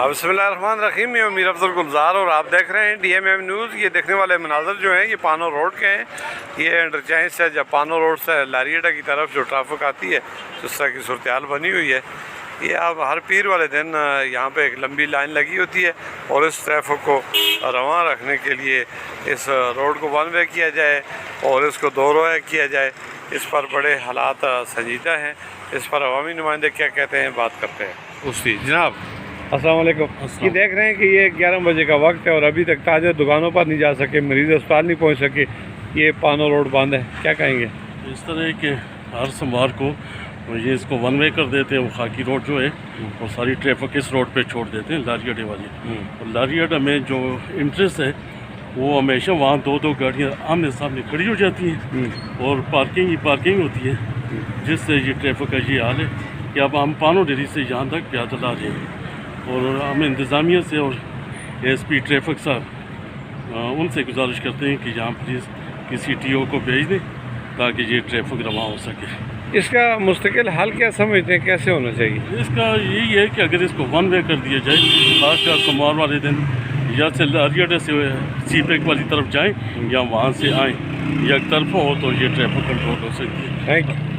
بسم اللہ الرحمن الرحیم، میں امیر افضل گلزار اور آپ دیکھ رہے ہیں ڈی ایم ایم نیوز۔ یہ دیکھنے والے مناظر جو ہیں یہ پانو روڈ کے ہیں۔ یہ انٹرچینج سے جب پانو روڈ سے لاریڈا کی طرف جو ٹریفک آتی ہے اس طرح کی صورتحال بنی ہوئی ہے۔ یہ اب ہر پیر والے دن یہاں پہ ایک لمبی لائن لگی ہوتی ہے اور اس ٹریفک کو رواں رکھنے کے لیے اس روڈ کو ون وے کیا جائے اور اس کو دو رویہ کیا جائے۔ اس پر بڑے حالات سنجیدہ ہیں۔ اس پر عوامی نمائندے کیا کہتے ہیں بات کرتے ہیں۔ اس کی جناب السلام علیکم۔ یہ دیکھ رہے ہیں کہ یہ 11 بجے کا وقت ہے اور ابھی تک تاجر دکانوں پر نہیں جا سکے، مریض اسپتال نہیں پہنچ سکے، یہ پانو روڈ بند ہے، کیا کہیں گے؟ اس طرح ہے کہ ہر سوموار کو یہ اس کو ون وے کر دیتے ہیں، وہ خاکی روڈ جو ہے وہ ساری ٹریفک اس روڈ پہ چھوڑ دیتے ہیں لاریڈا والی۔ اور لاریڈا میں جو انٹرسٹ ہے وہ ہمیشہ وہاں دو گاڑیاں آمنے سامنے کھڑی ہو جاتی ہیں اور پارکنگ ہوتی ہے، جس سے یہ ٹریفک کا یہ حال ہے کہ اب ہم پانو ڈیری سے یہاں تک پیادہ لا رہے ہیں اور ہم انتظامیہ سے اور ایس پی ٹریفک صاحب ان سے گزارش کرتے ہیں کہ یہاں پلیز کسی ٹی او کو بھیج دیں تاکہ یہ ٹریفک رواں ہو سکے۔ اس کا مستقل حل کیا سمجھتے ہیں، کیسے ہونا چاہیے؟ اس کا یہی ہے کہ اگر اس کو ون وے کر دیا جائے، خاص کر سوموار والے دن یا سے لاریڈا سے سی پیک والی طرف جائیں یا وہاں سے آئیں، یک طرف ہو تو یہ ٹریفک کنٹرول ہو سکتی ہے۔ Thank you.